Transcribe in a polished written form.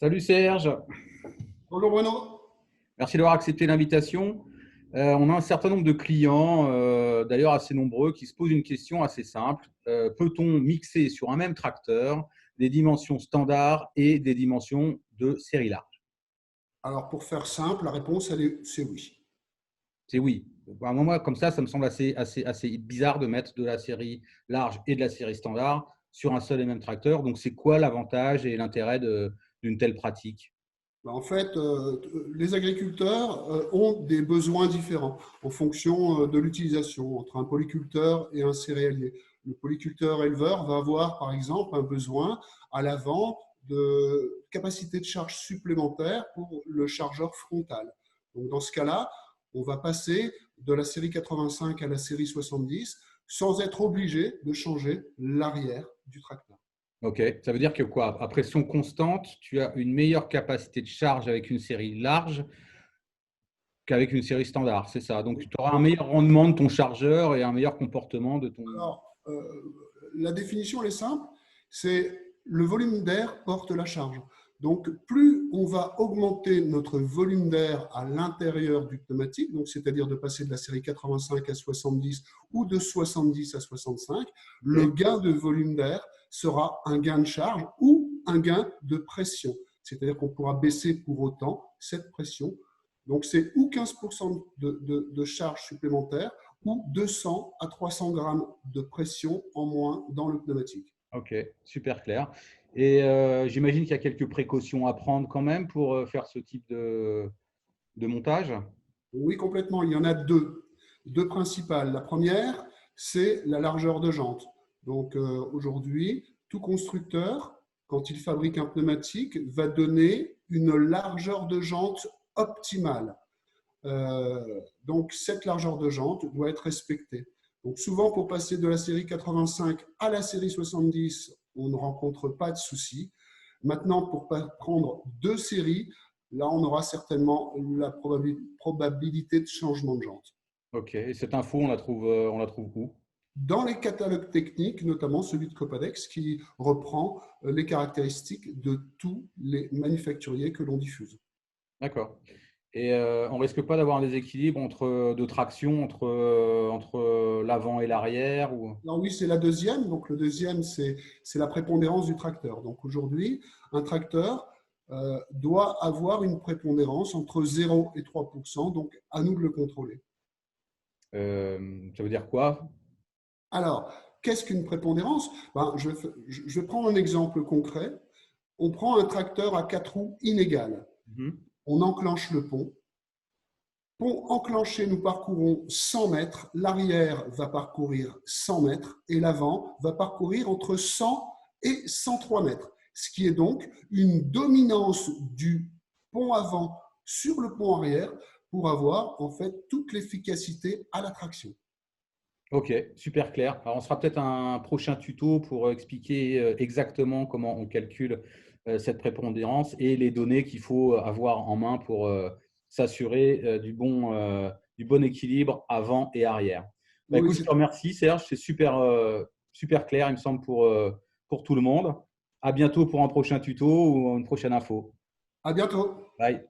Salut Serge, Bonjour Bruno. merci d'avoir accepté l'invitation. On a un certain nombre de clients, d'ailleurs assez nombreux, qui se posent une question assez simple. Peut-on mixer sur un même tracteur des dimensions standards et des dimensions de série large? Alors pour faire simple, la réponse c'est oui. C'est oui. À moi, comme ça me semble assez bizarre de mettre de la série large et de la série standard sur un seul et même tracteur. Donc, c'est quoi l'avantage et l'intérêt d'une telle pratique? En fait, les agriculteurs ont des besoins différents en fonction de l'utilisation entre un polyculteur et un céréalier. Le polyculteur éleveur va avoir par exemple un besoin à l'avant de capacité de charge supplémentaire pour le chargeur frontal. Donc dans ce cas-là, on va passer de la série 85 à la série 70 sans être obligé de changer l'arrière du tracteur. Ok, ça veut dire que quoi? À pression constante, tu as une meilleure capacité de charge avec une série large qu'avec une série standard, c'est ça. Donc, tu auras un meilleur rendement de ton chargeur et un meilleur comportement de ton… Alors, la définition, elle est simple, c'est le volume d'air porte la charge. Donc, plus on va augmenter notre volume d'air à l'intérieur du pneumatique, donc c'est-à-dire de passer de la série 85 à 70 ou de 70 à 65, le Ok. gain de volume d'air sera un gain de charge ou un gain de pression. C'est-à-dire qu'on pourra baisser pour autant cette pression. Donc, c'est ou 15% de charge supplémentaire ou 200 à 300 grammes de pression en moins dans le pneumatique. Ok, super clair. Et j'imagine qu'il y a quelques précautions à prendre quand même pour faire ce type de montage. Oui, complètement. Il y en a deux principales. La première, c'est la largeur de jante. Donc aujourd'hui, tout constructeur, quand il fabrique un pneumatique, va donner une largeur de jante optimale. Donc cette largeur de jante doit être respectée. Donc souvent, pour passer de la série 85 à la série 70, on ne rencontre pas de soucis. Maintenant, pour prendre deux séries, là, on aura certainement la probabilité de changement de jante. Ok, et cette info, on la trouve où? Dans les catalogues techniques, notamment celui de Copadex, qui reprend les caractéristiques de tous les manufacturiers que l'on diffuse. D'accord. Et on risque pas d'avoir un déséquilibre de traction entre l'avant et l'arrière ou… Alors oui, c'est la deuxième. Donc le deuxième, c'est la prépondérance du tracteur. Donc aujourd'hui, un tracteur doit avoir une prépondérance entre 0 et 3%. Donc à nous de le contrôler. Ça veut dire quoi? Alors, qu'est-ce qu'une prépondérance? Je prends un exemple concret. On prend un tracteur à quatre roues inégales. Mhm. On enclenche le pont. Pont enclenché, nous parcourons 100 mètres. L'arrière va parcourir 100 mètres et l'avant va parcourir entre 100 et 103 mètres. Ce qui est donc une dominance du pont avant sur le pont arrière pour avoir en fait toute l'efficacité à la traction. Ok, super clair. Alors, on sera peut-être un prochain tuto pour expliquer exactement comment on calcule cette prépondérance et les données qu'il faut avoir en main pour s'assurer du bon équilibre avant et arrière. Bah, Oui, écoute, je te remercie, Serge. C'est super clair, il me semble, pour tout le monde. À bientôt pour un prochain tuto ou une prochaine info. à bientôt. Bye.